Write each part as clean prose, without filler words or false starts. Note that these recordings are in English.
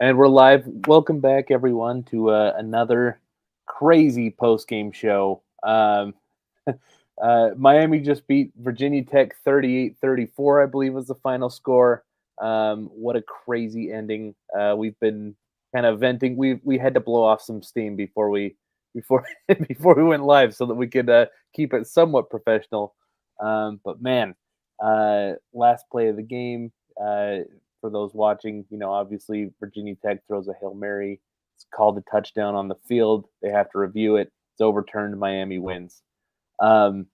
And we're live. Welcome back, everyone, to another crazy post-game show. Miami just beat Virginia Tech 38-34, I believe was the final score. What a crazy ending. We've been kind of venting. We had to blow off some steam before before we went live so that we could keep it somewhat professional. But man, last play of the game. For those watching, obviously Virginia Tech throws a Hail Mary. It's called a touchdown on the field. They have to review it. It's overturned. Miami wins. Um,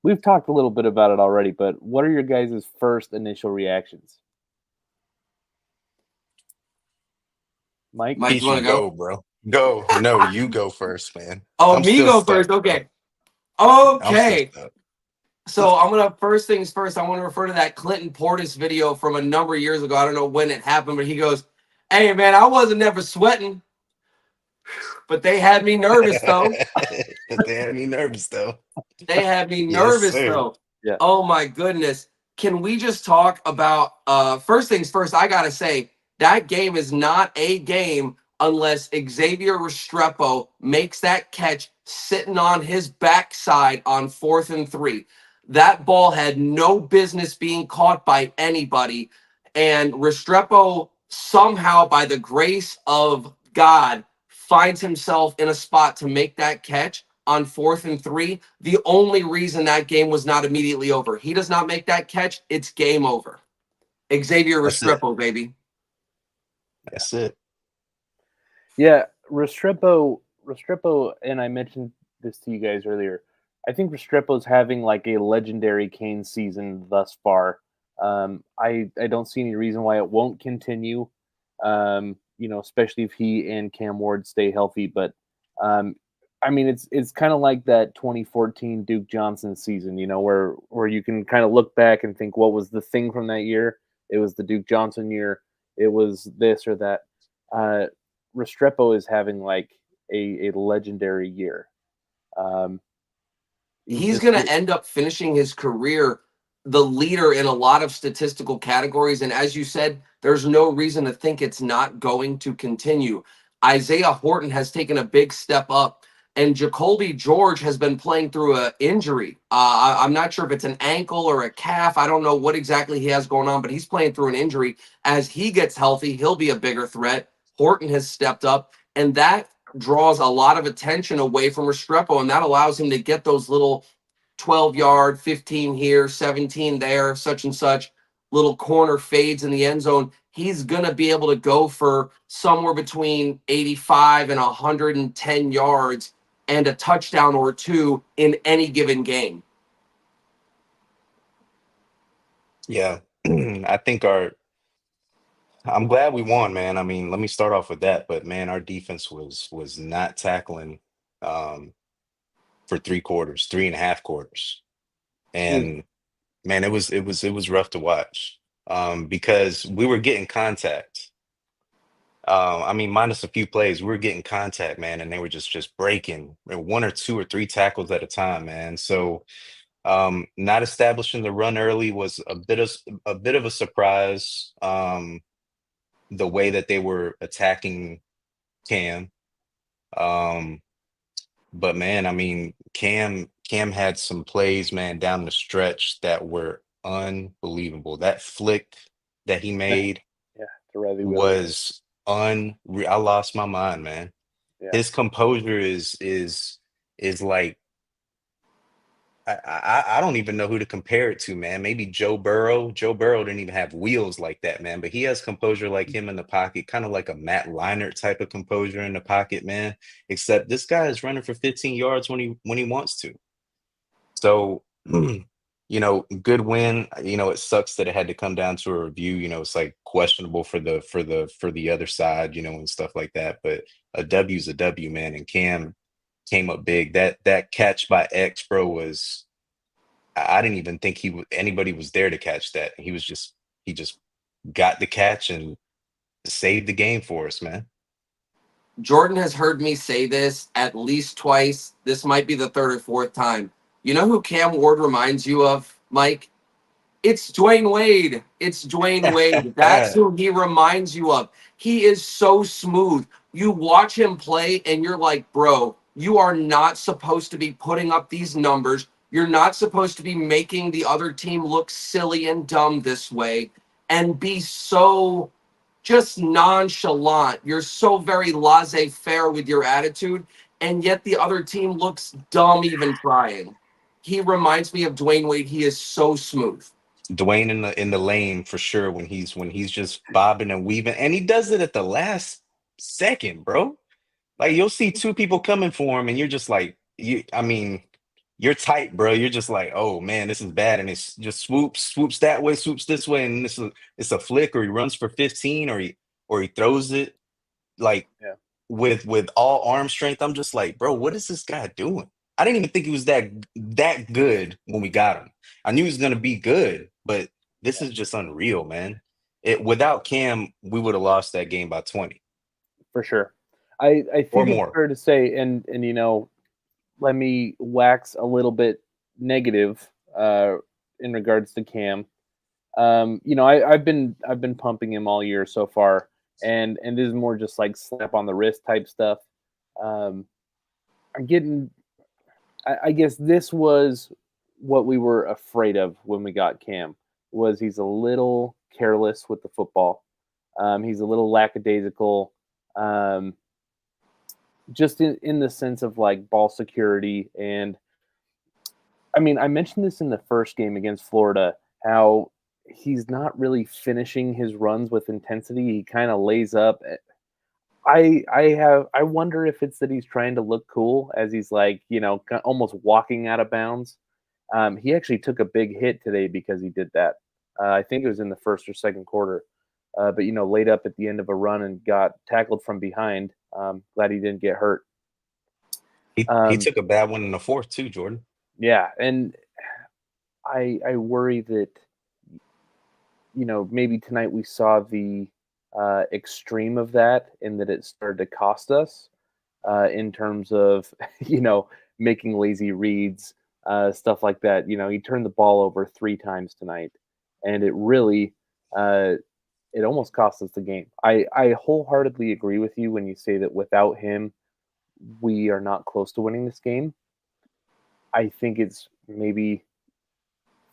we've talked a little bit about it already, but what are your guys' first initial reactions? Mike? Mike, Pete, you want you to go? go, bro. Go. No, you go first, man. Oh, I'm me still go stuck, first. bro. Okay. I'm still Okay. stuck. So I'm gonna first things first. I want to refer to that Clinton Portis video from a number of years ago. I don't know when it happened, but he goes, "Hey man, I wasn't never sweating, but they had me nervous though. They had me nervous though. They had me Yes, nervous sir. though." Yeah. Oh my goodness. Can we just talk about first things first? I gotta say that game is not a game unless Xavier Restrepo makes that catch sitting on his backside on 4th and 3. That ball had no business being caught by anybody. And Restrepo somehow, by the grace of God, finds himself in a spot to make that catch on 4th and 3. The only reason that game was not immediately over. He does not make that catch, it's game over. Xavier That's it. Restrepo, baby. That's it. Yeah, Restrepo, and I mentioned this to you guys earlier. I think Restrepo's having like a legendary Kane season thus far. I don't see any reason why it won't continue. Especially if he and Cam Ward stay healthy. But um, I mean, it's kind of like that 2014 Duke Johnson season. Where you can kind of look back and think, what was the thing from that year? It was the Duke Johnson year. It was this or that. Uh, Restrepo is having like a legendary year. Um, he's He's just going to end up finishing his career the leader in a lot of statistical categories. And as you said, there's no reason to think it's not going to continue. Isaiah Horton has taken a big step up, and Jacoby George has been playing through an injury. I'm not sure if it's an ankle or a calf. I don't know what exactly he has going on, but he's playing through an injury. As he gets healthy, he'll be a bigger threat. Horton has stepped up, and that draws a lot of attention away from Restrepo, and that allows him to get those little 12-yard, 15 here, 17 there, such and such, little corner fades in the end zone. He's going to be able to go for somewhere between 85 and 110 yards and a touchdown or two in any given game. Yeah. I think I'm glad we won, man. I mean, let me start off with that. But man, our defense was not tackling um for 3 quarters, 3.5 quarters. mm, And man, it was rough to watch. Because we were getting contact. I mean, minus a few plays, we were getting contact, man, and they were just breaking one or two or three tackles at a time, man. So not establishing the run early was a bit of a surprise. The way that they were attacking Cam. Um, but man, I mean, Cam had some plays, man, down the stretch that were unbelievable. That flick that he made yeah, to Riley Williams. was unreal. I lost my mind, man. Yeah, His composure is like I don't even know who to compare it to, man. Maybe Joe Burrow. Joe Burrow didn't even have wheels like that, man. But he has composure like him in the pocket, kind of like a Matt Leinart type of composure in the pocket, man. Except this guy is running for 15 yards when he wants to. So, good win. It sucks that it had to come down to a review. It's like questionable for the other side, and stuff like that. But a W is a W, man. And Cam came up big. That catch by X, bro, was I didn't even think anybody was there to catch that. He just got the catch and saved the game for us, man. Jordan has heard me say this at least twice. This might be the third or fourth time. You know who Cam Ward reminds you of, Mike? It's Dwayne Wade. It's Dwayne Wade. That's who he reminds you of. He is so smooth. You watch him play and you're like, bro, you are not supposed to be putting up these numbers. You're not supposed to be making the other team look silly and dumb this way and be so just nonchalant. You're so very laissez-faire with your attitude, and yet the other team looks dumb even trying. He reminds me of Dwayne Wade. He is so smooth. Dwayne in the lane for sure when he's just bobbing and weaving, and he does it at the last second, bro. Like you'll see two people coming for him, and you're just like, I mean, you're tight, bro. You're just like, oh man, this is bad, and it's just swoops that way, swoops this way, and it's a flick, or he runs for 15, or he throws it like Yeah. with all arm strength. I'm just like, bro, what is this guy doing? I didn't even think he was that good when we got him. I knew he was gonna be good, but this is just unreal, man. Without Cam, we would have lost that game by 20 For sure. I or think it's more. fair to say, and let me wax a little bit negative in regards to Cam. I've been pumping him all year so far, and this is more just like slap on the wrist type stuff. Um, I'm getting. I guess this was what we were afraid of when we got Cam. Was he's a little careless with the football. He's a little lackadaisical. Um, just in the sense of like ball security. And I mean, I mentioned this in the first game against Florida, how he's not really finishing his runs with intensity. He kind of lays up. I wonder if it's that he's trying to look cool as he's like, almost walking out of bounds. He actually took a big hit today because he did that. I think it was in the first or second quarter. But laid up at the end of a run and got tackled from behind. Glad he didn't get hurt. He Um, took a bad one in the fourth too, Jordan. yeah, and I worry that maybe tonight we saw the extreme of that, in that it started to cost us in terms of making lazy reads, stuff like that. He turned the ball over 3 times tonight, and it really it almost cost us the game. I wholeheartedly agree with you when you say that without him, we are not close to winning this game. I think it's maybe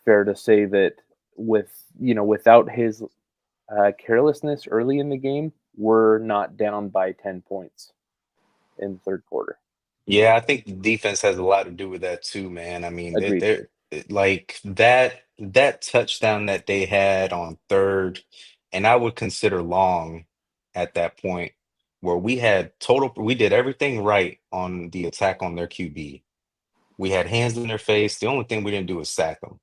fair to say that without his carelessness early in the game, we're not down by 10 points in the third quarter. Yeah, I think the defense has a lot to do with that too, man. I mean, Agreed. like that touchdown that they had on third, and I would consider long at that point, where we did everything right on the attack on their QB. We had hands in their face. The only thing we didn't do was sack them.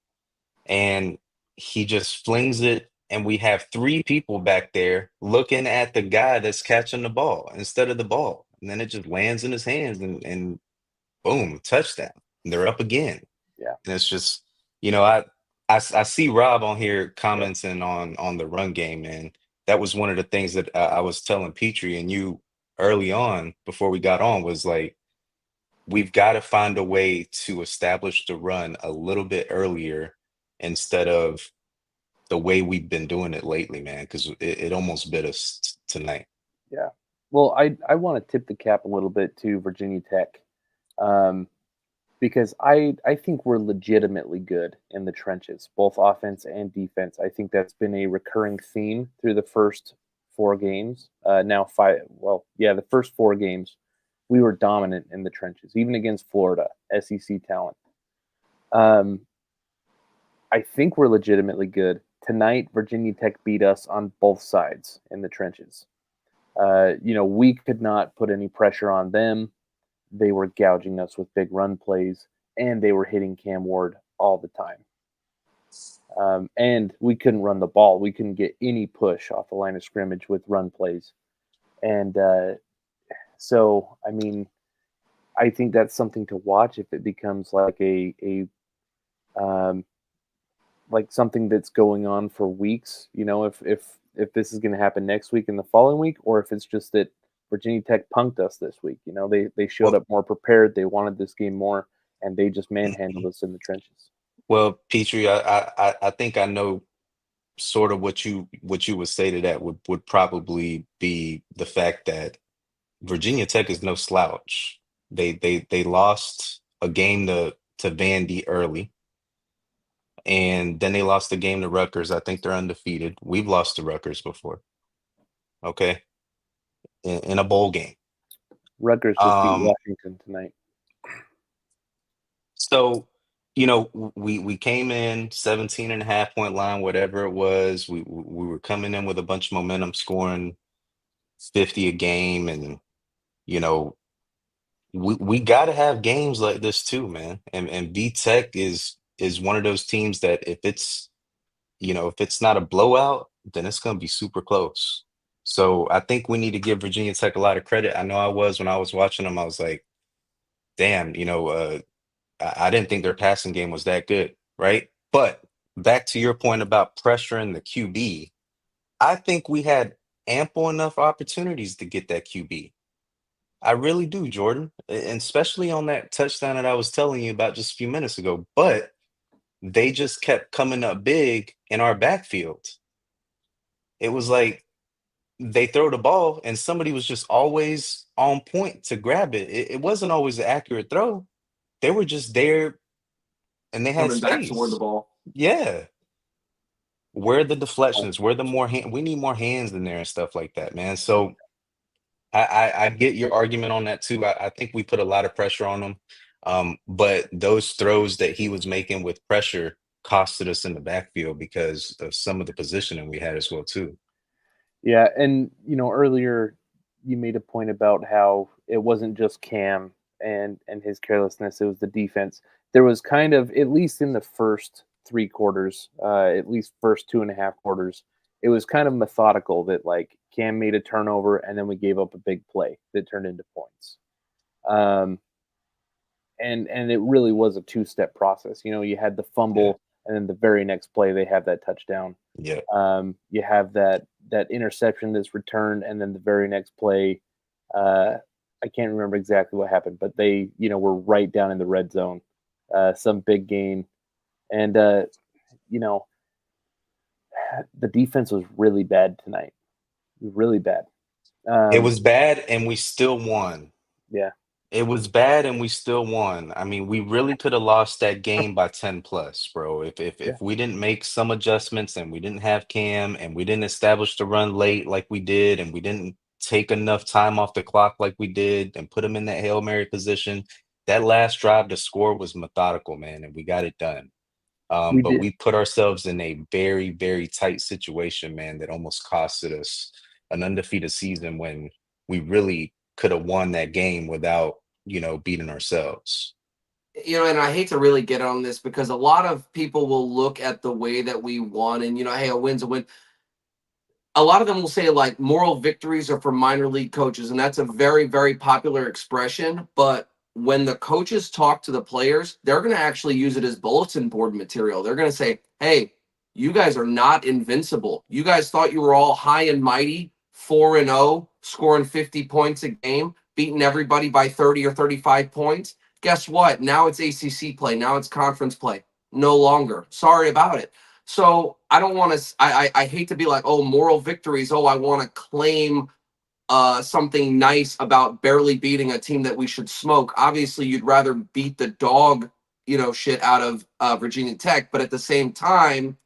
And he just flings it, and we have three people back there looking at the guy that's catching the ball instead of the ball. And then it just lands in his hands, and boom, touchdown. And they're up again. Yeah. And it's just, I see Rob on here Yep. commenting on the run game, and that was one of the things that I was telling Petrie and you early on before we got on, was like, we've got to find a way to establish the run a little bit earlier instead of the way we've been doing it lately, man, because it almost bit us tonight. Yeah. Well, I want to tip the cap a little bit to Virginia Tech, um, because I think we're legitimately good in the trenches, both offense and defense. I think that's been a recurring theme through the first 4 games. Now five. Well, yeah, the first 4 games we were dominant in the trenches, even against Florida, SEC talent. Um, I think we're legitimately good. Tonight, Virginia Tech beat us on both sides in the trenches. We could not put any pressure on them. They were gouging us with big run plays, and they were hitting Cam Ward all the time. And we couldn't run the ball. We couldn't get any push off the line of scrimmage with run plays. And so, I mean, I think that's something to watch if it becomes like um, like something that's going on for weeks. If this is going to happen next week and the following week, or if it's just that Virginia Tech punked us this week. They showed Well, up more prepared. They wanted this game more, and they just manhandled us in the trenches. Well, Petrie, I think I know sort of what you would say to that would probably be the fact that Virginia Tech is no slouch. They lost a game to Vandy early, and then they lost the game to Rutgers. I think they're undefeated. We've lost to Rutgers before, okay, in a bowl game. Rutgers just beat Um, Washington tonight. so we came in 17 and a half point line, whatever it was. We were coming in with a bunch of momentum, scoring 50 a game, and you know we got to have games like this too, man. And V Tech is one of those teams that if it's not a blowout, then it's going to be super close. So I think we need to give Virginia Tech a lot of credit. I know I was when I was watching them. I was like, damn, I didn't think their passing game was that good, right? But back to your point about pressuring the QB, I think we had ample enough opportunities to get that QB. I really do, Jordan, and especially on that touchdown that I was telling you about just a few minutes ago. But they just kept coming up big in our backfield. It was like they throw the ball and somebody was just always on point to grab it. It wasn't always an accurate throw. They were just there and they had Coming back toward the space. ball. Yeah. Where are the deflections? Where are the more hand? We need more hands in there and stuff like that, man. So I get your argument on that too. I think we put a lot of pressure on him. But those throws that he was making with pressure costed us in the backfield because of some of the positioning we had as well too. Yeah, and earlier you made a point about how it wasn't just Cam and his carelessness; it was the defense. There was kind of, at least in the first 3 quarters, at least first 2.5 quarters, it was kind of methodical that like Cam made a turnover and then we gave up a big play that turned into points. Um, and it really was a two-step process. You had the Yeah. fumble, and then the very next play they have that touchdown. Yeah. You have that interception that's returned, and then the very next play, I can't remember exactly what happened, but they were right down in the red zone, some big gain, and you know the defense was really bad tonight, really bad. It Um, was bad and we still won. yeah, It was bad and we still won. I mean, we really could have lost that game by 10 plus, bro. yeah, If we didn't make some adjustments and we didn't have Cam and we didn't establish the run late like we did and we didn't take enough time off the clock like we did and put him in that Hail Mary position, that last drive to score was methodical, man, and we got it done. we But did. we put ourselves in a very, very tight situation, man, that almost costed us an undefeated season when we really could have won that game without, beating ourselves. And I hate to really get on this because a lot of people will look at the way that we won and, hey, a win's a win. A lot of them will say like moral victories are for minor league coaches, and that's a very, very popular expression. But when the coaches talk to the players, they're going to actually use it as bulletin board material. They're going to say, hey, you guys are not invincible. You guys thought you were all high and mighty, 4-0, scoring 50 points a game, beating everybody by 30 or 35 points. Guess what? Now it's ACC play. Now it's conference play. No longer. Sorry about it. So I don't want to. I hate to be like, oh, moral victories. Oh, I want to claim something nice about barely beating a team that we should smoke. Obviously, you'd rather beat the dog, shit out of Virginia Tech. But at the same time,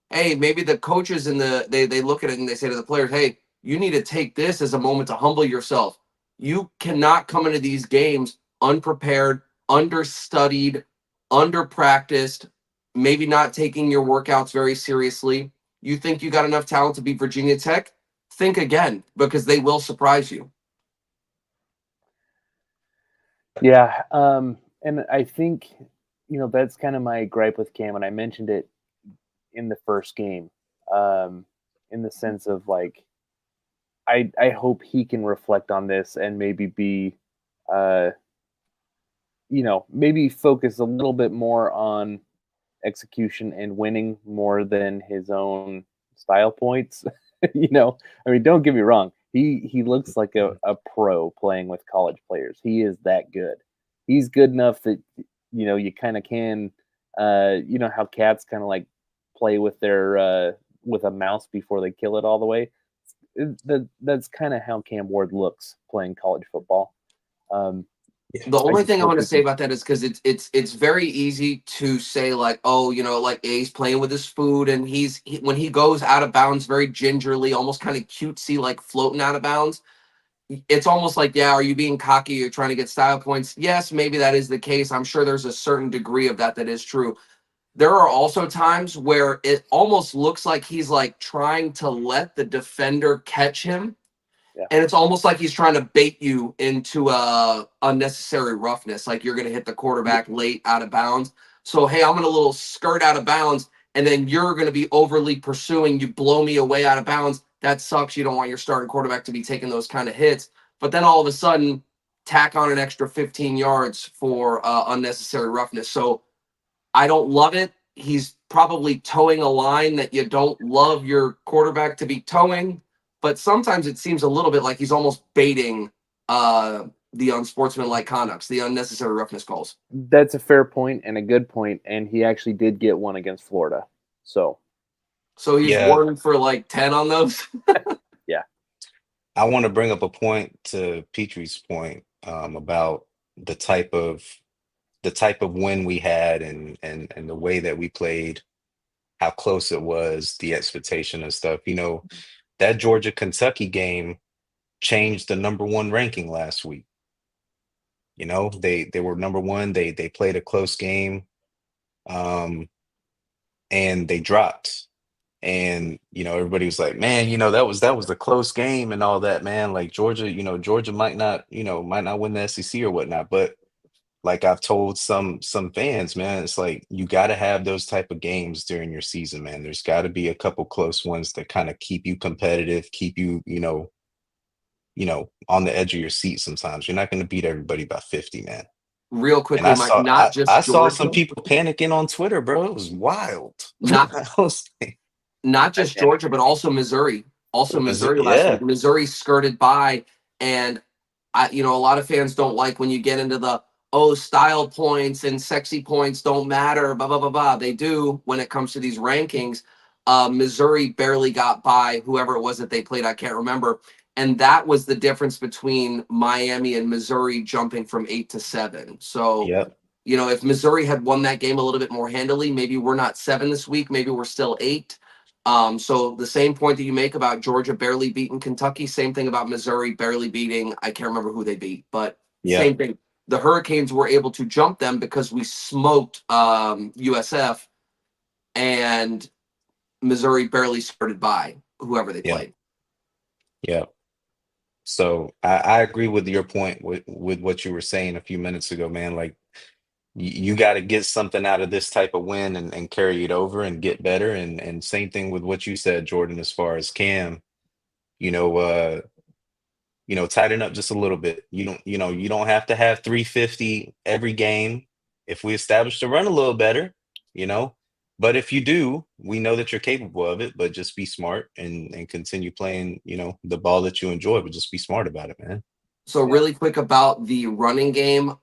hey, maybe the coaches and they look at it and they say to the players, hey, you need to take this as a moment to humble yourself. You cannot come into these games unprepared, understudied, underpracticed, maybe not taking your workouts very seriously. You think you got enough talent to beat Virginia Tech? Think again, because they will surprise you. Yeah, and I think that's kind of my gripe with Cam, and I mentioned it in the first game, in the sense of like I hope he can reflect on this and maybe be, uh, maybe focus a little bit more on execution and winning more than his own style points. I mean, don't get me wrong. He looks like a pro playing with college players. He is that good. He's good enough that you kind of can You know how cats kind of like play with their with a mouse before they kill it all the way. That's kind of how Cam Ward looks playing college football. The I only just thing I hope want to we say can. about that is because it's very easy to say like, oh, like he's playing with his food and when he goes out of bounds very gingerly, almost kind of cutesy, like floating out of bounds. It's almost like, yeah, are you being cocky? You're trying to get style points. Yes, maybe that is the case. I'm sure there's a certain degree of that is true. There are also times where it almost looks like he's like trying to let the defender catch him, Yeah. and it's almost like he's trying to bait you into unnecessary roughness, like you're going to hit the quarterback late out of bounds. So hey, I'm going to little skirt out of bounds, and then you're going to be overly pursuing. You blow me away out of bounds. That sucks. You don't want your starting quarterback to be taking those kind of hits. But then all of a sudden, tack on an extra 15 yards for unnecessary roughness. So I don't love it. He's probably towing a line that you don't love your quarterback to be towing, but sometimes it seems a little bit like he's almost baiting the unsportsmanlike conducts, the unnecessary roughness calls. That's a fair point and a good point, and he actually did get one against Florida. So So he's Yeah, 1 for like 10 on those. yeah, I want to bring up a point to Petrie's point about the type of win we had and the way that we played, how close it was, the expectation and stuff. That Georgia Kentucky game changed the number one ranking last week. They were number one. They played a close game, um, and they dropped. And everybody was like, man, that was the close game and all that, man. Like Georgia might not win the SEC or whatnot. But like I've told some fans, man, it's like you got to have those type of games during your season, man. There's got to be a couple close ones that kind of keep you competitive, keep you, on the edge of your seat. Sometimes you're not going to beat everybody by 50, man. Real And quickly, Mike, not I just saw some Georgia, people panicking on Twitter, bro. It was wild. not I was like, not I just panicked. Georgia, but also Missouri. Also Missouri last yeah, week. Missouri skirted by, and a lot of fans don't like when you get into the style points and sexy points don't matter. Blah blah blah blah. They do when it comes to these rankings. Missouri barely got by whoever it was that they played. I can't remember. And that was the difference between Miami and Missouri jumping from 8 to 7. So, yep, if Missouri had won that game a little bit more handily, maybe we're not 7 this week. Maybe we're still 8. So the same point that you make about Georgia barely beating Kentucky, same thing about Missouri barely beating, I can't remember who they beat, but yep, same thing. The Hurricanes were able to jump them because we smoked USF, and Missouri barely skirted by whoever they yep, played. yep. So I agree with your point with what you were saying a few minutes ago, man. Like you got to get something out of this type of win and carry it over and get better. And same thing with what you said, Jordan, as far as Cam, you know, uh, tighten up just a little bit. You don't have to have 350 every game. If we establish the run a little better, you know, but if you do, we know that you're capable of it, but just be smart and continue playing, the ball that you enjoy, but just be smart about it, man. So Yeah, really quick about the running game.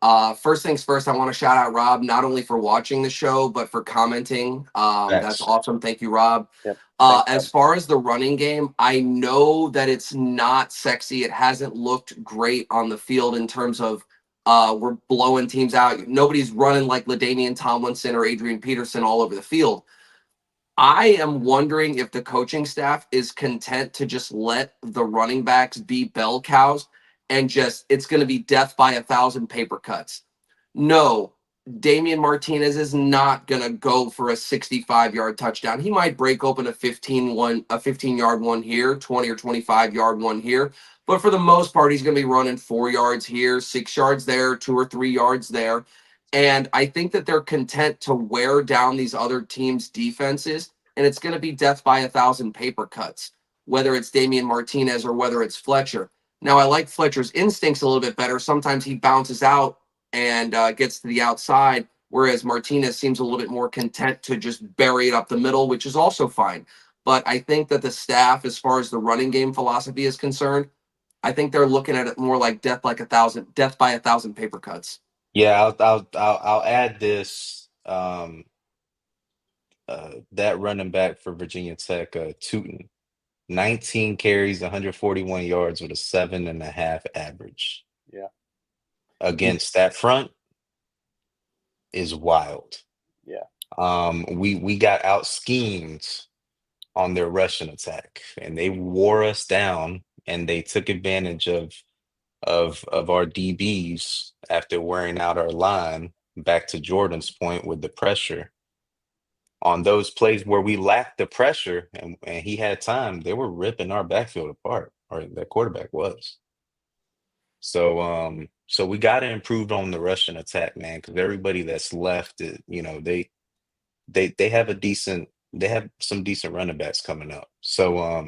First things first, I want to shout out Rob not only for watching the show but for commenting. That's Facts. awesome. Thank you, Rob. yep. Thanks, As Rob. far as the running game, I know that it's not sexy. It hasn't looked great on the field in terms of we're blowing teams out. Nobody's running like LaDainian Tomlinson or Adrian Peterson all over the field. I am wondering if the coaching staff is content to just let the running backs be bell cows and just it's going to be death by 1,000 paper cuts. No, Damian Martinez is not going to go for a 65-yard touchdown. He might break open a 15-yard one here, 20 or 25-yard one here, but for the most part he's going to be running 4 yards here, 6 yards there, 2 or 3 yards there. And I think that they're content to wear down these other teams' defenses, and it's going to be death by 1,000 paper cuts, whether it's Damian Martinez or whether it's Fletcher. Now, I like Fletcher's instincts a little bit better. Sometimes he bounces out and gets to the outside, whereas Martinez seems a little bit more content to just bury it up the middle, which is also fine. But I think that the staff, as far as the running game philosophy is concerned, I think they're looking at it more like death by 1,000 paper cuts. Yeah, I'll add this. that running back for Virginia Tech, Tootin, 19 carries, 141 yards with a 7.5 average Yeah. against that front is wild. Yeah. We got out schemed on their rushing attack, and they wore us down, and they took advantage of our DBs after wearing out our line. Back to Jordan's point with the pressure on those plays where we lacked the pressure and he had time, they were ripping our backfield apart, or that quarterback was. So we got to improve on the rushing attack, man, because everybody that's left, they have they have some decent running backs coming up. So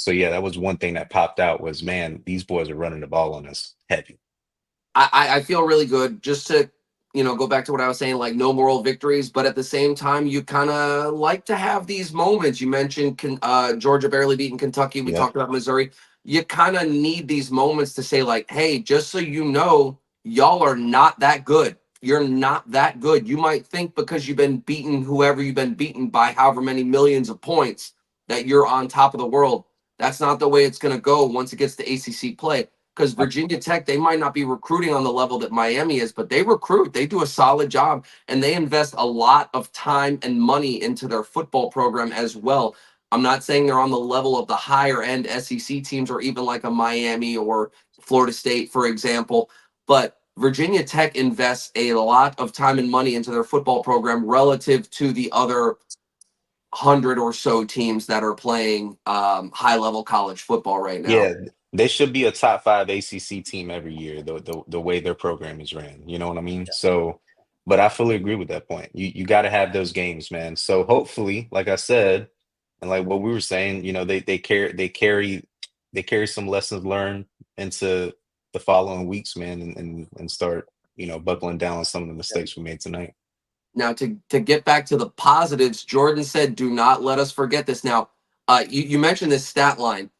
yeah, that was one thing that popped out was, man, these boys are running the ball on us heavy. I feel really good just to, go back to what I was saying, like no moral victories, but at the same time, you kind of like to have these moments. You mentioned Georgia barely beating Kentucky. We Yep. talked about Missouri. You kind of need these moments to say, like, hey, just so you know, y'all are not that good. You're not that good. You might think because you've been beaten, whoever you've been beaten by, however many millions of points, that you're on top of the world. That's not the way it's going to go once it gets to ACC play. Because Virginia Tech, they might not be recruiting on the level that Miami is, but they recruit. They do a solid job, and they invest a lot of time and money into their football program as well. I'm not saying they're on the level of the higher end SEC teams or even like a Miami or Florida State, for example, but Virginia Tech invests a lot of time and money into their football program relative to the other 100 or so teams that are playing high level college football right now. Yeah, they should be a top 5 ACC team every year, the way their program is ran. You know what I mean? So, but I fully agree with that point. You got to have those games, man. So hopefully, like I said, and like what we were saying, they carry some lessons learned into the following weeks, man, and start, buckling down on some of the mistakes we made tonight. Now, to get back to the positives, Jordan said, "Do not let us forget this." Now, you mentioned this stat line,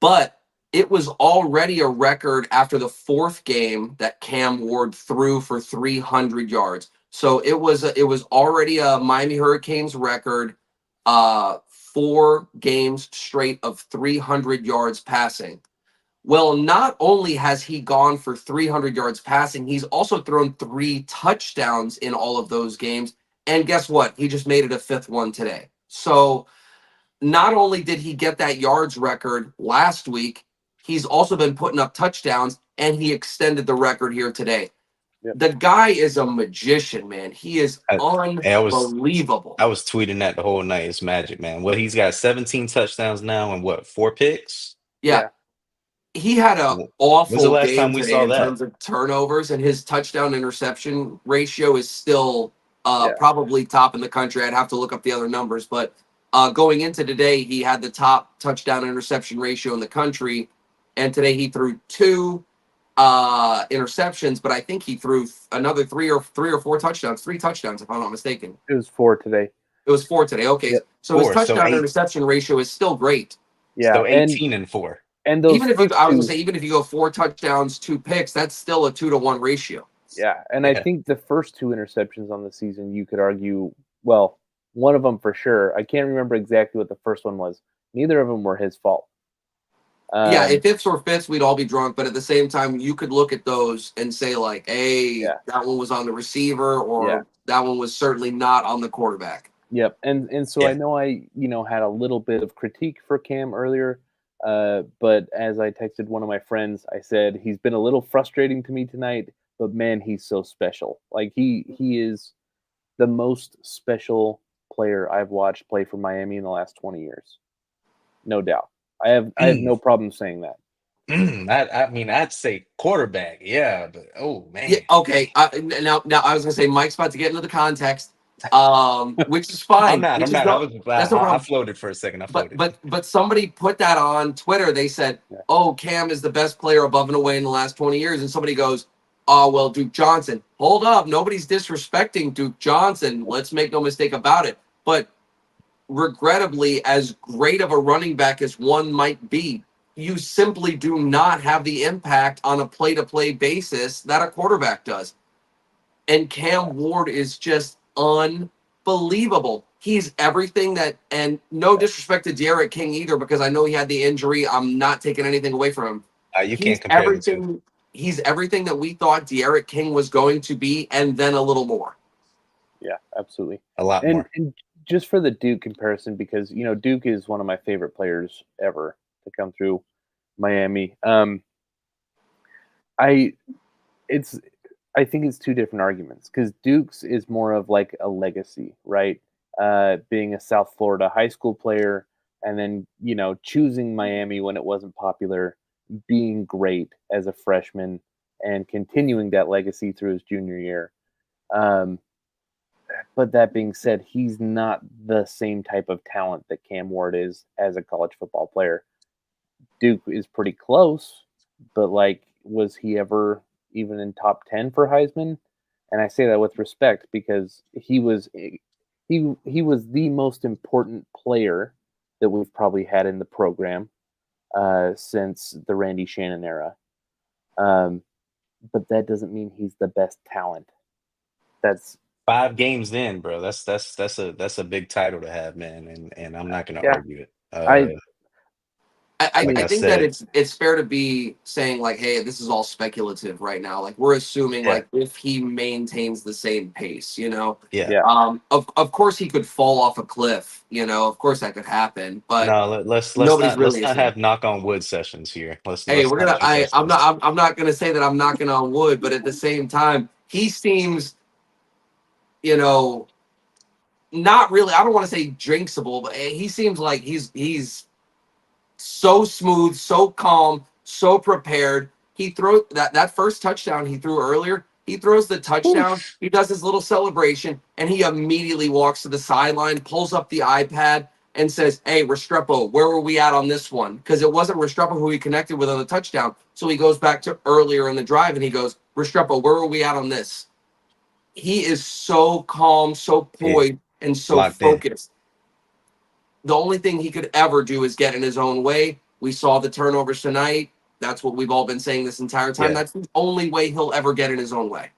but it was already a record after the fourth game that Cam Ward threw for 300 yards. So it was already a Miami Hurricanes record, 4 games straight of 300 yards passing. Well, not only has he gone for 300 yards passing, he's also thrown 3 touchdowns in all of those games. And guess what? He just made it a fifth one today. So not only did he get that yards record last week, he's also been putting up touchdowns, and he extended the record here today. Yep. The guy is a magician, man. He is I unbelievable. was tweeting that the whole night. It's magic, man. Well, he's got 17 touchdowns now and what, 4 picks? Yeah. He had an When's the awful last game time we today saw in that? terms of turnovers, and his touchdown interception ratio is still Yeah. probably top in the country. I'd have to look up the other numbers, but going into today, he had the top touchdown interception ratio in the country, and today he threw 2 interceptions, but I think he threw another three or four touchdowns, 3 touchdowns if I'm not mistaken. It was 4 today. It was 4 today. Okay, Yep. so his 4, so touchdown 8. interception ratio is still great. Yeah, So 18 and 4. and those Even if first I was two, gonna say, even if you go 4 touchdowns, 2 picks, that's still a 2-to-1 ratio. yeah, and I Yeah. think the first 2 interceptions on the season, you could argue, well, one of them for sure. I can't remember exactly what the first one was. Neither of them were his fault. Yeah, if ifs were fits, we'd all be drunk. But at the same time, you could look at those and say, like, hey, Yeah. that one was on the receiver, or Yeah. that one was certainly not on the quarterback. Yep, and so Yeah. I know I had a little bit of critique for Cam earlier, but as I texted one of my friends, I said he's been a little frustrating to me tonight, but man, he's so special. Like he is the most special player I've watched play for Miami in the last 20 years, no doubt. I have no problem saying that. I mean, I'd say quarterback, yeah, but oh man. Yeah, okay. Now I was gonna say Mike's about to get into the context, which is fine. I'm Which is not. that's no I problem. floated for a second. I But floated. but somebody put that on Twitter. They said, Yeah. "Oh, Cam is the best player above and away in the last 20 years." And somebody goes, "Oh, well, Duke Johnson." Hold up, nobody's disrespecting Duke Johnson. Let's make no mistake about it. But regrettably, as great of a running back as one might be, you simply do not have the impact on a play-to-play basis that a quarterback does. And Cam Ward is just unbelievable. unbelievable. He's everything that, and no disrespect to Derek King either, because I know he had the injury. I'm not taking anything away from him. You He's can't compare the two. everything. He's everything that we thought Derek King was going to be, and then a little more. Yeah, absolutely. A lot more. And just for the Duke comparison, because Duke is one of my favorite players ever to come through Miami. I it's I think it's two different arguments because Duke's is more of like a legacy, right? Being a South Florida high school player and then, choosing Miami when it wasn't popular, being great as a freshman and continuing that legacy through his junior year. Um, but that being said, he's not the same type of talent that Cam Ward is as a college football player. Duke is pretty close, but like, was he ever even in top 10 for Heisman? And I say that with respect because he was the most important player that we've probably had in the program since the Randy Shannon era. But that doesn't mean he's the best talent. That's 5 games in, bro. That's a big title to have, man. And I'm not gonna yeah. argue it. I I, Like I I think that said, it's fair to be saying like, hey, this is all speculative right now. Like we're assuming yeah, like if he maintains the same pace, yeah. yeah. of course he could fall off a cliff, of course that could happen, but No, let's nobody's not really have assuming. knock on wood sessions here. Hey, Let's not do that stuff. I'm not gonna say that I'm knocking on wood, but at the same time, he seems, you know, not really. I don't want to say jinxable, but he seems like he's so smooth, so calm, so prepared. He throws that first touchdown he threw earlier. He throws the touchdown. Oof. He does his little celebration, and he immediately walks to the sideline, pulls up the iPad, and says, "Hey, Restrepo, where were we at on this one?" Because it wasn't Restrepo who he connected with on the touchdown. So he goes back to earlier in the drive, and he goes, "Restrepo, where were we at on this?" He is so calm, so Yeah, poised, and so locked in. focused. The only thing he could ever do is get in his own way. We saw the turnovers tonight. That's what we've all been saying this entire time. Yeah. That's the only way he'll ever get in his own way.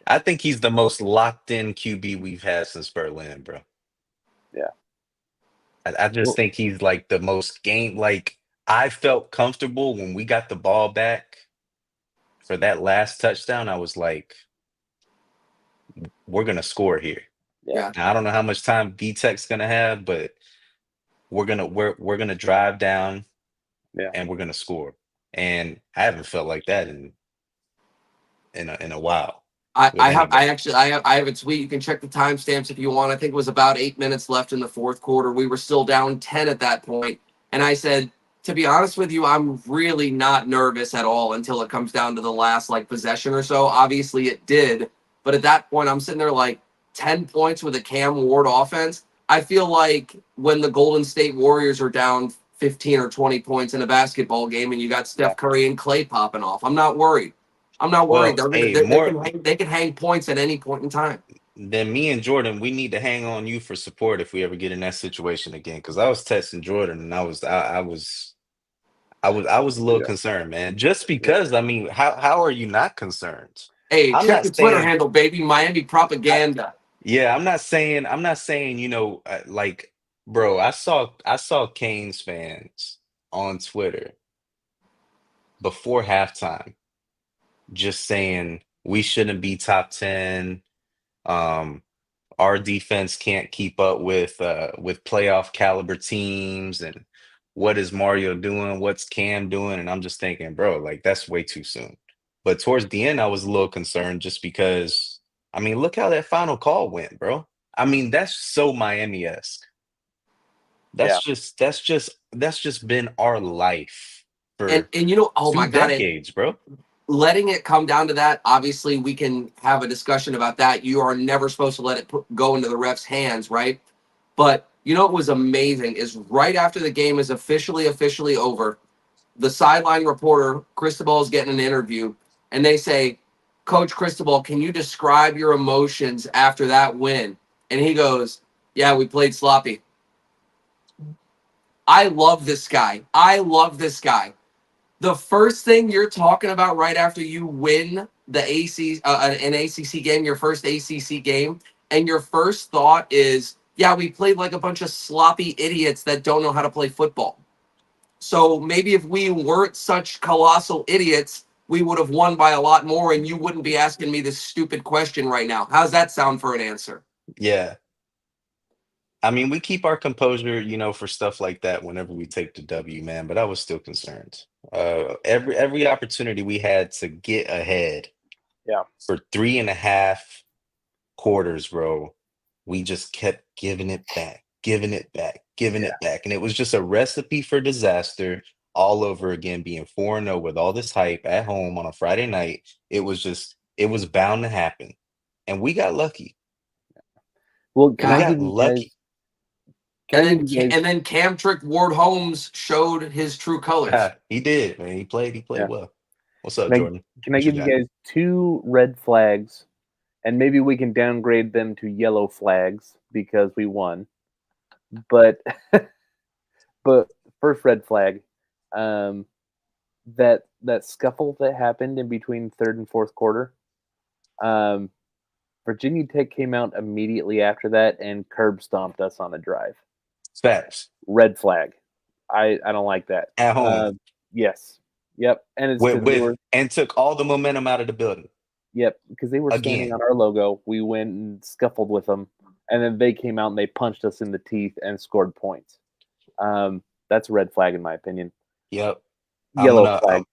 I think he's the most locked in QB we've had since Berlin, bro. Yeah. I just Well, think he's like the most game. Like I felt comfortable when we got the ball back for that last touchdown. I was like, we're gonna score here. yeah. Yeah. Now, I don't know how much time VTech's gonna have, but we're gonna drive down Yeah. and we're gonna score. And I haven't felt like that in a while with anybody. I have a tweet. You can check the timestamps if you want. I think it was about 8 minutes left in the fourth quarter. We were still down 10 at that point. And I said, to be honest with you, I'm really not nervous at all until it comes down to the last like possession or so. Obviously it did. But at that point, I'm sitting there like 10 points with a Cam Ward offense. I feel like when the Golden State Warriors are down 15 or 20 points in a basketball game and you got Yeah. Steph Curry and Clay popping off, I'm not worried. I'm not worried. Well, They're gonna hey, they more can hang, they can hang points at any point in time. than me and Jordan, we need to hang on you for support if we ever get in that situation again. Because I was texting Jordan and I was a little Yeah. concerned, man. Just Yeah. because, I mean, how are you not concerned? Hey, I'm check not the Twitter saying, handle, baby. Miami propaganda. yeah, I'm not saying, like, bro, I saw Canes fans on Twitter before halftime just saying we shouldn't be top 10. Um, our defense can't keep up with playoff caliber teams, and what is Mario doing? What's Cam doing? And I'm just thinking, bro, like that's way too soon. But towards the end, I was a little concerned just because I mean, look how that final call went, bro. I mean, that's so Miami-esque. Yeah. That's just been our life And for oh my two god, and decades, bro. letting it come down to that, obviously we can have a discussion about that. You are never supposed to let it go into the ref's hands, right? But what was amazing is right after the game is officially over, the sideline reporter Cristobal is getting an interview, and they say, "Coach Cristobal, can you describe your emotions after that win?" And he goes, "Yeah, we played sloppy." I love this guy. I love this guy. The first thing you're talking about right after you win the an ACC game, your first ACC game, and your first thought is, yeah, we played like a bunch of sloppy idiots that don't know how to play football. So maybe if we weren't such colossal idiots, we would have won by a lot more, and you wouldn't be asking me this stupid question right now. How's that sound for an answer? Yeah. I mean, we keep our composure, for stuff like that whenever we take the W, man. But I was still concerned. Every opportunity we had to get ahead Yeah. for 3.5 quarters, bro, we just kept giving it back, giving it back, giving it back, and it was just a recipe for disaster all over again. Being 4-0 with all this hype at home on a Friday night, it was bound to happen, and we got lucky. Well, We got lucky. And then Camtrick Ward Holmes showed his true colors. He did, man. He played Yeah. well. What's up, Can I- Jordan? Can I What you give you got? guys 2 red flags, and maybe we can downgrade them to yellow flags because we won. But but first red flag, that scuffle that happened in between third and fourth quarter. Virginia Tech came out immediately after that and curb stomped us on a drive. Facts. Red flag. I don't like that. At home. Yes. Yep. And it's because they were. And took all the momentum out of the building. Yep, because they were standing Again. on our logo. We went and scuffled with them, and then they came out and they punched us in the teeth and scored points. That's a red flag in my opinion. Yep. Yellow flag.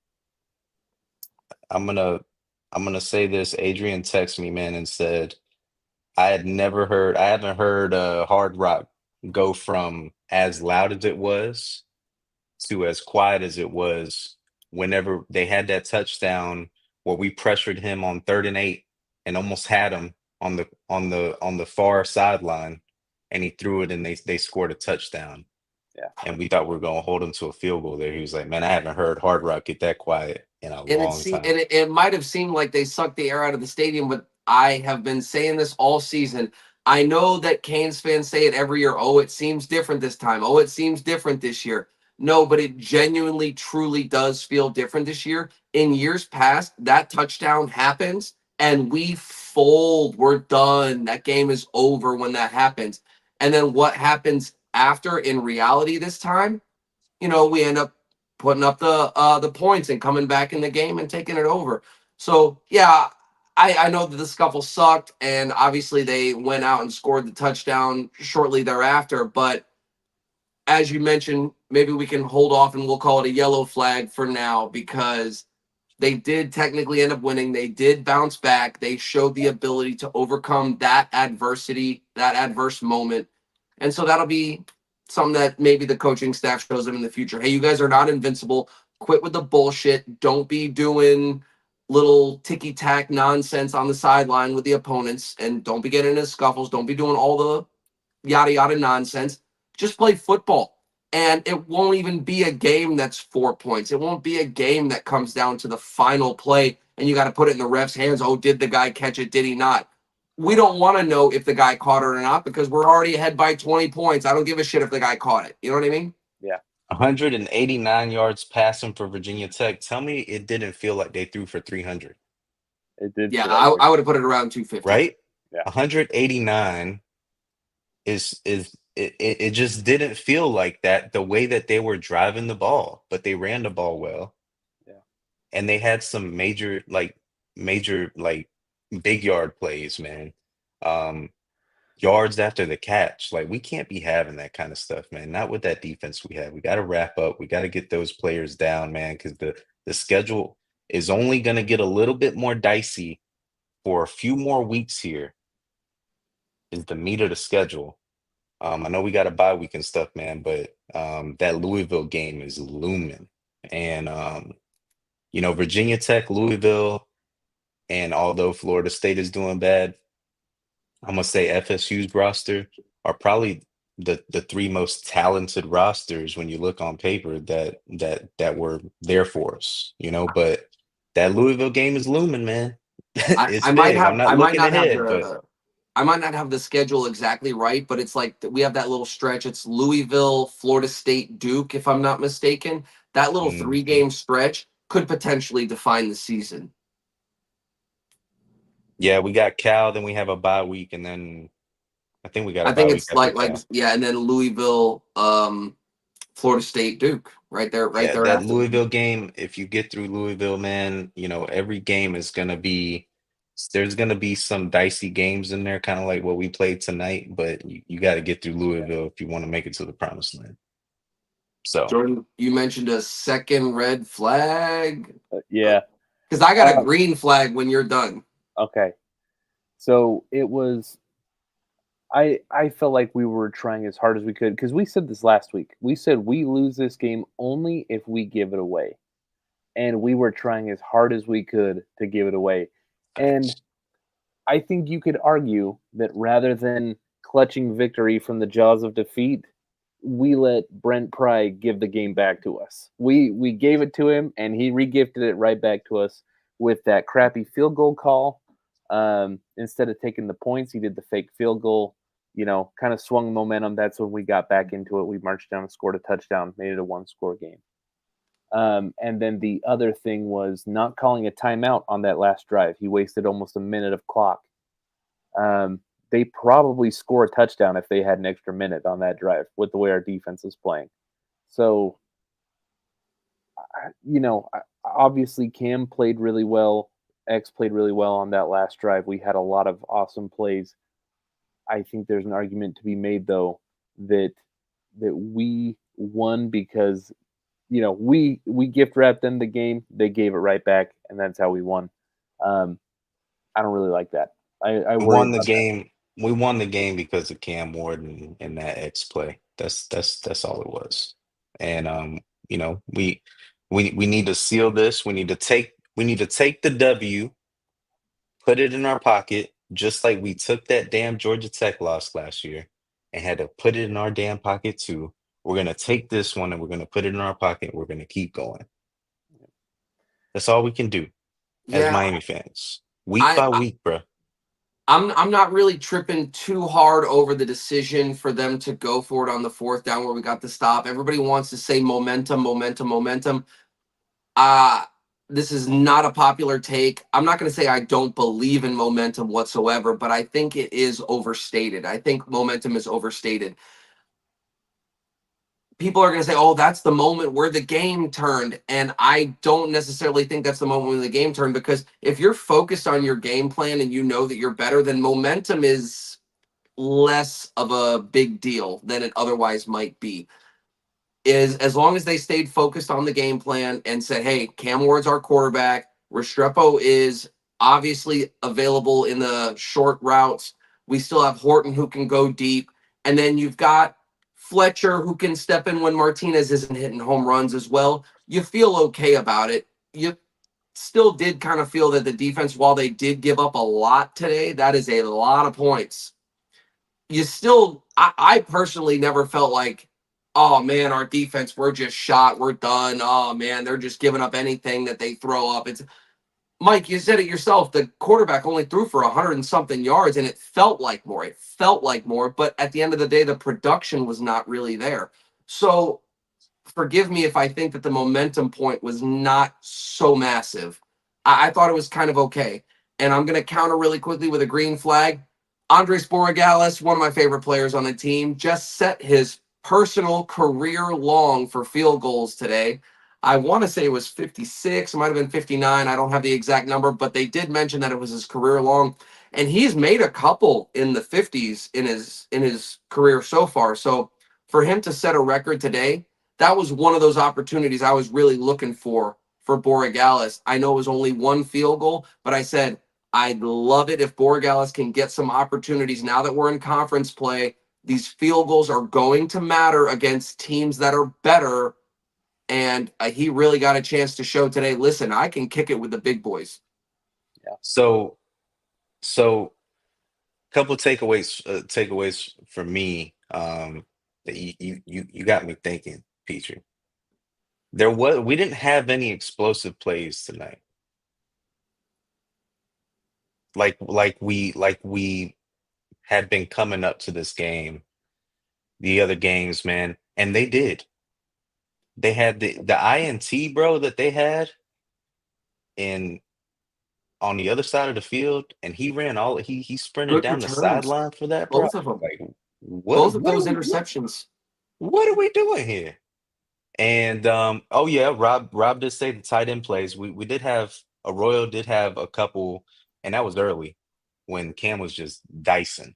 I'm gonna say this. Adrian texted me, man, and said I haven't heard Hard Rock go from as loud as it was to as quiet as it was whenever they had that touchdown where we pressured him on 3rd and 8 and almost had him on the far sideline, and he threw it and they scored a touchdown. Yeah. And we thought we were gonna hold him to a field goal there. He was like, "Man, I haven't heard Hard Rock get that quiet in a long time." And it might have seemed like they sucked the air out of the stadium, but I have been saying this all season. I know that Canes fans say it every year. Oh, it seems different this time. Oh, it seems different this year. No, but it genuinely, truly does feel different this year. In years past, that touchdown happens and we fold. We're done. That game is over when that happens. And then what happens after in reality this time? We end up putting up the points and coming back in the game and taking it over. So yeah, I know that the scuffle sucked, and obviously they went out and scored the touchdown shortly thereafter. But as you mentioned, maybe we can hold off and we'll call it a yellow flag for now because they did technically end up winning. They did bounce back. They showed the ability to overcome that adversity, that adverse moment. And so that'll be something that maybe the coaching staff shows them in the future. Hey, you guys are not invincible. Quit with the bullshit. Don't be doing little ticky tack nonsense on the sideline with the opponents, and don't be getting into scuffles. Don't be doing all the yada yada nonsense. Just play football. And it won't even be a game that's 4 points. It won't be a game that comes down to the final play and you got to put it in the ref's hands. Oh, did the guy catch it? Did he not? We don't want to know if the guy caught it or not because we're already ahead by 20 points. I don't give a shit if the guy caught it. You know what I mean? Yeah. 189 yards passing for Virginia Tech. Tell me it didn't feel like they threw for 300. It did. Yeah, I would have put it around 250. Right? Yeah. 189 it just didn't feel like that the way that they were driving the ball, but they ran the ball well. Yeah. And they had some major big yard plays, man. Yards after the catch. Like, we can't be having that kind of stuff, man. Not with that defense we have. We got to wrap up. We got to get those players down, man, because the schedule is only going to get a little bit more dicey for a few more weeks here. Is the meat of the schedule. I know we got a bye week and stuff, man, but that Louisville game is looming. And Virginia Tech, Louisville, and although Florida State is doing bad, I'm gonna say FSU's roster are probably the 3 most talented rosters when you look on paper that were there for us, but that Louisville game is looming, man. It's big. I'm not looking ahead, but I might not have the schedule exactly right, but it's like we have that little stretch. It's Louisville, Florida State, Duke, if I'm not mistaken. That little 3-game stretch could potentially define the season. Yeah, we got Cal, then we have a bye week, and then I think we got a I bye think week it's after like Cal. yeah, and then Louisville, Florida State, Duke, right there, right Yeah, that thereafter. Louisville game, if you get through Louisville, man, every game is gonna be there's gonna be some dicey games in there, kind of like what we played tonight, but you got to get through Louisville if you want to make it to the promised land. So Jordan, you mentioned a second red flag Yeah. because I got a Uh, green flag when you're done. okay. So it was. I felt like we were trying as hard as we could because we said this last week. We said we lose this game only if we give it away, and we were trying as hard as we could to give it away. And I think you could argue that rather than clutching victory from the jaws of defeat, we let Brent Pry give the game back to us. We gave it to him, and he regifted it right back to us with that crappy field goal call. Instead of taking the points, he did the fake field goal. Kind of swung momentum. That's when we got back into it. We marched down and scored a touchdown, made it a one-score game. And then the other thing was not calling a timeout on that last drive. He wasted almost a minute of clock. They probably score a touchdown if they had an extra minute on that drive with the way our defense is playing. So, obviously Cam played really well. X played really well on that last drive. We had a lot of awesome plays. I think there's an argument to be made though that we won because we gift wrapped them the game. They gave it right back, and that's how we won. Um, I don't really like that. I we worry won the about that. game. We won the game because of Cam Ward and that X play. That's all it was. And we need to seal this. We need to take the W, put it in our pocket, just like we took that damn Georgia Tech loss last year and had to put it in our damn pocket too. We're gonna take this one and we're gonna put it in our pocket. We're gonna keep going. That's all we can do as Yeah, Miami fans, week I, by I week, bro. I'm not really tripping too hard over the decision for them to go for it on the fourth down where we got the stop. Everybody wants to say momentum, momentum, momentum. Uh this is not a popular take. I'm not going to say I don't believe in momentum whatsoever, but I think it is overstated. I think momentum is overstated. People are going to say, "Oh, that's the moment where the game turned." And I don't necessarily think that's the moment when the game turned because if you're focused on your game plan and you know that you're better, then momentum is less of a big deal than it otherwise might be. Is as long as they stayed focused on the game plan and said, "Hey, Cam Ward's our quarterback. Restrepo is obviously available in the short routes. We still have Horton who can go deep, and then you've got Fletcher who can step in when Martinez isn't hitting home runs as well." You feel okay about it. You still did kind of feel that the defense, while they did give up a lot today, that is a lot of points. You still, I personally never felt like, oh man, our defense, we're just shot, we're done. Oh man, they're just giving up anything that they throw up. It's Mike, you said it yourself. The quarterback only threw for 100 and something yards, and it felt like more. It felt like more, but at the end of the day, the production was not really there. So forgive me if I think that the momentum point was not so massive. I thought it was kind of okay. And I'm going to counter really quickly with a green flag. Andres Borregales, one of my favorite players on the team, just set his personal career long for field goals today. I want to say it was 56, it might have been 59. I don't have the exact number, but they did mention that it was his career long. And he's made a couple in the 50s in his career so far. So for him to set a record today, that was one of those opportunities I was really looking for Borregales. I know it was only one field goal, but I said I'd love it if Borregales can get some opportunities now that we're in conference play. These field goals are going to matter against teams that are better. And he really got a chance to show today, listen, I can kick it with the big boys. So so couple takeaways for me that you got me thinking, Petrie. We didn't have any explosive plays tonight. Like we had been coming up to this game, the other games, man, and they did. They had the INT, bro, that they had in on the other side of the field, and he ran all he sprinted Good down the returns, sideline for that, bro. I both of was them, like, both of those interceptions. what are we doing here? And oh yeah, Rob did say the tight end plays. We did have Arroyo did have a couple, and that was early when Cam was just dicing.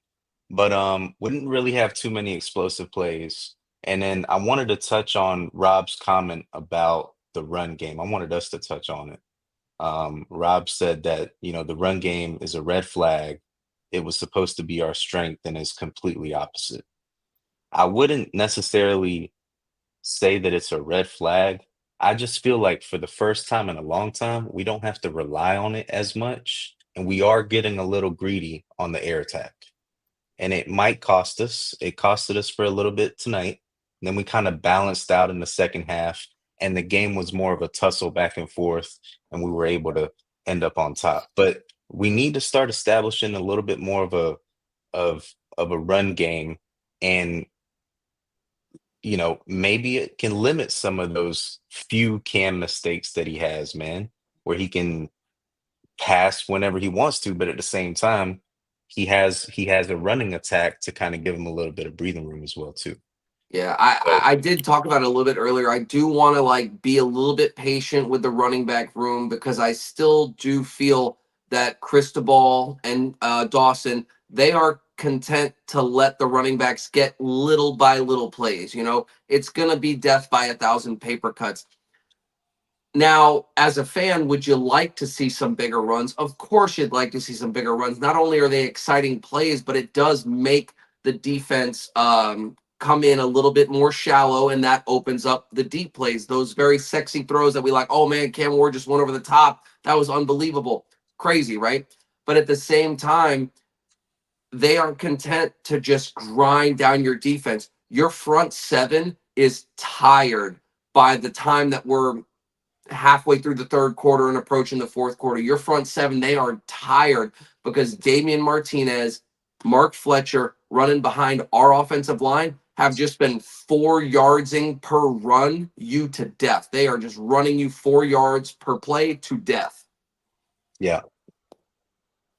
But wouldn't really have too many explosive plays. And then I wanted to touch on Rob's comment about the run game. I wanted us to touch on it. Rob said that, the run game is a red flag. It was supposed to be our strength, and it's completely opposite. I wouldn't necessarily say that it's a red flag. I just feel like for the first time in a long time, we don't have to rely on it as much. And we are getting a little greedy on the air attack. And it might cost us. It costed us for a little bit tonight. And then we kind of balanced out in the second half. And the game was more of a tussle back and forth. And we were able to end up on top. But we need to start establishing a little bit more of a run game. And maybe it can limit some of those few Cam mistakes that he has, man, where he can pass whenever he wants to, but at the same time, he has a running attack to kind of give him a little bit of breathing room as well, too. Yeah, I But I I did talk about it a little bit earlier. I do want to like be a little bit patient with the running back room because I still do feel that Cristobal and Dawson, they are content to let the running backs get little by little plays. It's gonna be death by a thousand paper cuts. Now, as a fan, would you like to see some bigger runs? Of course, you'd like to see some bigger runs. Not only are they exciting plays, but it does make the defense come in a little bit more shallow, and that opens up the deep plays. Those very sexy throws that we like. Oh man, Cam Ward just went over the top. That was unbelievable, crazy, right? But at the same time, they are content to just grind down your defense. Your front seven is tired by the time that we're halfway through the third quarter and approaching the fourth quarter. Your front seven, they are tired because Damian Martinez, Mark Fletcher running behind our offensive line have just been 4 yardsing per run you to death. They are just running you 4 yards per play to death. yeah,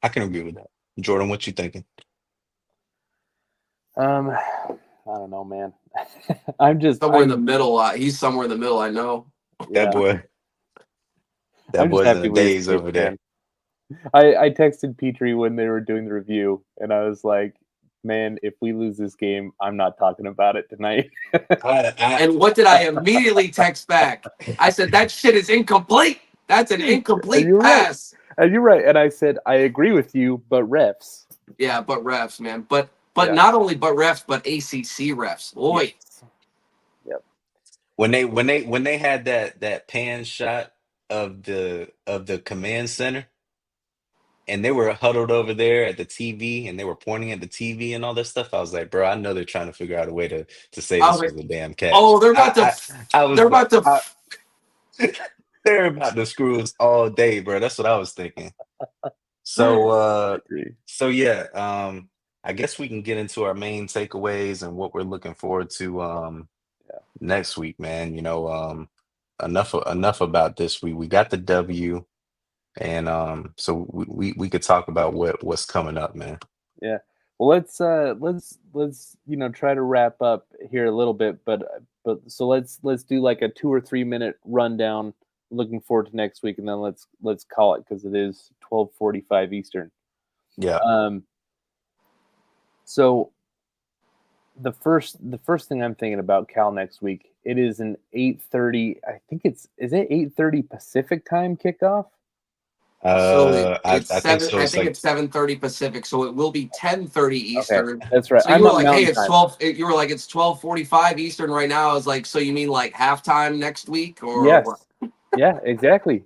I can agree with that. Jordan, what you thinking? I don't know, man. Somewhere in the middle. He's somewhere in the middle, I know. That Yeah, boy, that I'm just boy's in happy a we daze escaped, over there. man. I texted Petrie when they were doing the review, and I was like, man, if we lose this game, I'm not talking about it tonight. And what did I immediately text back? I said, that shit is incomplete. That's an And incomplete you're right. pass. And you're right. And I said, I agree with you, but refs. Yeah, but refs, man. But Yeah. not only but refs, but ACC refs. Oi. Yes. Yep. When they had that pan shot of the command center, and they were huddled over there at the TV, and they were pointing at the TV and all that stuff. I was like, bro, I know they're trying to figure out a way to say I was this like, was a damn catch. oh, they're about to, I was they're about to. they're about to screw us all day, bro. That's what I was thinking. So I agree. so yeah, I guess we can get into our main takeaways and what we're looking forward to Yeah. next week, man. Enough about this. We got the W, and so we could talk about what's coming up, man. Yeah. Well, let's try to wrap up here a little bit, but so let's do like a 2 or 3 minute rundown. Looking forward to next week, and then let's call it because it is 12:45 Eastern. Yeah. Um. So the first thing I'm thinking about Cal next week. It is an 8:30. I think is it 8:30 Pacific time kickoff? So I it's think seven. so. I It's think like it's 7:30 Pacific. So it will be 10:30 Okay, Eastern. that's right. So you I'm were on like, hey, Mountain it's Time. 12. You were like, it's 12:45 Eastern right now. I was like, so you mean like halftime next week or Yes. what? Yeah, exactly.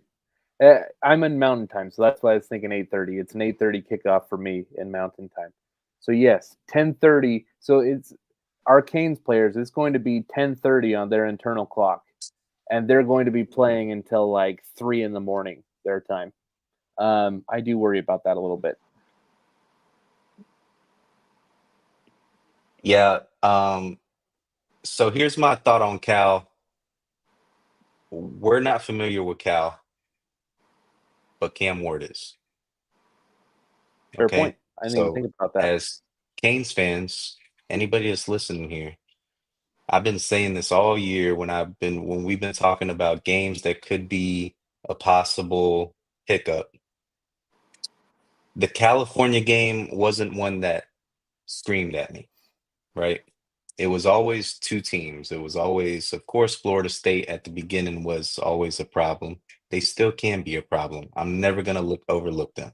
I'm in Mountain Time, so that's why I was thinking 8:30. It's an 8:30 kickoff for me in Mountain Time. So yes, 10:30. So it's Arcane's players. It's going to be 10:30 on their internal clock, and they're going to be playing until like 3 in the morning their time. I do worry about that a little bit. yeah. So here's my thought on Cal. We're not familiar with Cal, but Cam Ward is. Fair Okay. point. I didn't even So think about that. as Canes fans, anybody that's listening here, I've been saying this all year when we've been talking about games that could be a possible hiccup. The California game wasn't one that screamed at me, right? It was always two teams. It was always, of course, Florida State at the beginning was always a problem. They still can be a problem. I'm never gonna overlook them.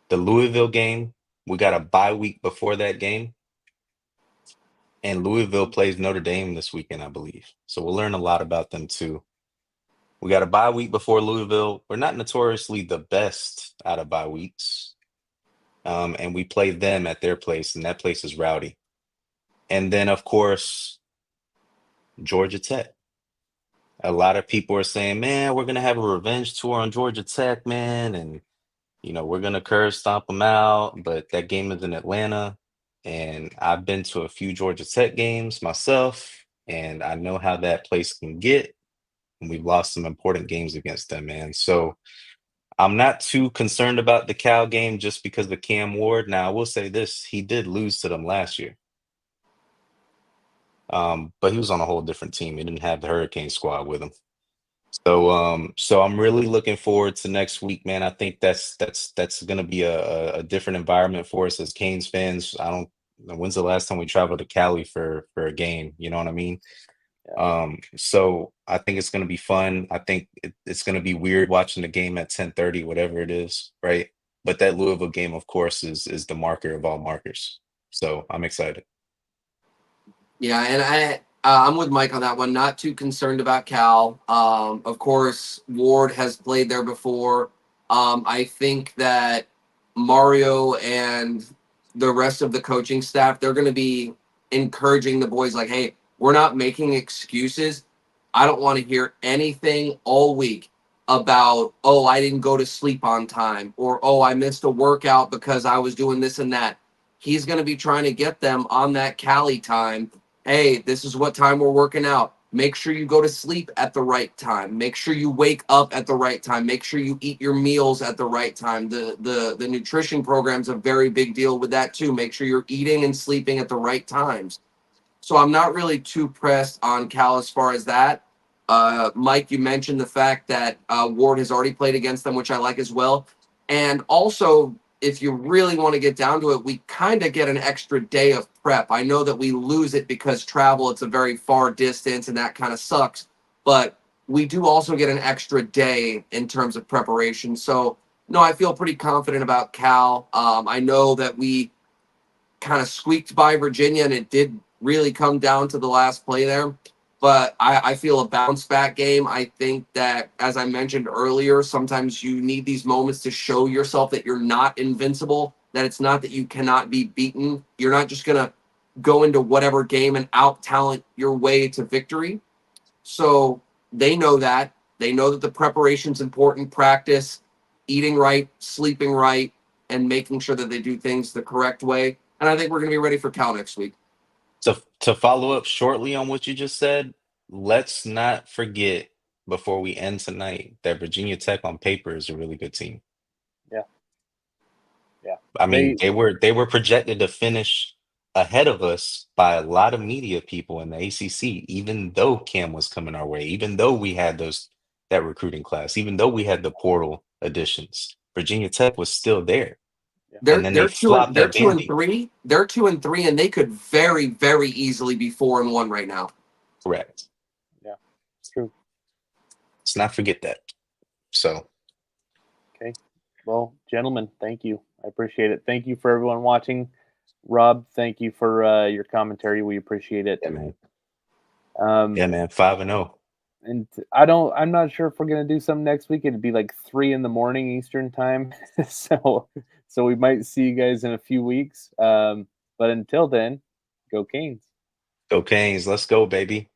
The Louisville game, we got a bye week before that game, and Louisville plays Notre Dame this weekend, I believe. So we'll learn a lot about them too. We got a bye week before Louisville. We're not notoriously the best out of bye weeks. And we play them at their place, and that place is rowdy. And then, of course, Georgia Tech. A lot of people are saying, man, we're going to have a revenge tour on Georgia Tech, man. And, we're going to curve stomp them out. But that game is in Atlanta. And I've been to a few Georgia Tech games myself. And I know how that place can get. And we've lost some important games against them, man. So I'm not too concerned about the Cal game just because of Cam Ward. Now, I will say this. He did lose to them last year. But he was on a whole different team. He didn't have the Hurricane squad with him. So I'm really looking forward to next week, man. I think that's gonna be a different environment for us as Canes fans. I don't know when's the last time we traveled to Cali for a game, you know what I mean? Yeah. So I think it's gonna be fun. I think it's gonna be weird watching the game at 10:30, whatever it is, right? But that Louisville game, of course, is the marker of all markers. So I'm excited. Yeah, and I'm with Mike on that one. Not too concerned about Cal. Of course, Ward has played there before. I think that Mario and the rest of the coaching staff, they're going to be encouraging the boys like, hey, we're not making excuses. I don't want to hear anything all week about, oh, I didn't go to sleep on time, or oh, I missed a workout because I was doing this and that. He's going to be trying to get them on that Cali time. Hey, this is what time we're working out. Make sure you go to sleep at the right time. Make sure you wake up at the right time. Make sure you eat your meals at the right time. The nutrition program's a very big deal with that too. Make sure you're eating and sleeping at the right times. So I'm not really too pressed on Cal as far as that. Mike, you mentioned the fact that Ward has already played against them, which I like as well. And also, if you really want to get down to it, we kind of get an extra day of prep. I know that we lose it because travel, it's a very far distance and that kind of sucks. But we do also get an extra day in terms of preparation. So, no, I feel pretty confident about Cal. I know that we kind of squeaked by Virginia, and it did really come down to the last play there. But I feel a bounce back game. I think that, as I mentioned earlier, sometimes you need these moments to show yourself that you're not invincible, that it's not that you cannot be beaten. You're not just going to go into whatever game and out talent your way to victory. So they know that. They know that the preparation's important, practice, eating right, sleeping right, and making sure that they do things the correct way. And I think we're going to be ready for Cal next week. To follow up shortly on what you just said, let's not forget before we end tonight that Virginia Tech on paper is a really good team. Yeah. Yeah. I mean, they were projected to finish ahead of us by a lot of media people in the ACC, even though Cam was coming our way, even though we had that recruiting class, even though we had the portal additions. Virginia Tech was still there. And then they flopped They're that two and Vandy. three. They're 2-3, and they could very, very easily be 4-1 right now. Correct. Yeah. True. Let's not forget that. So Okay. Well, gentlemen, thank you. I appreciate it. Thank you for everyone watching. Rob, thank you for your commentary. We appreciate it. yeah, man. Um, Yeah, man. 5-0. and I'm not sure if we're gonna do some next week. It'd be like 3 a.m. Eastern time. so we might see you guys in a few weeks. But until then, go Canes. Go Canes. Let's go, baby.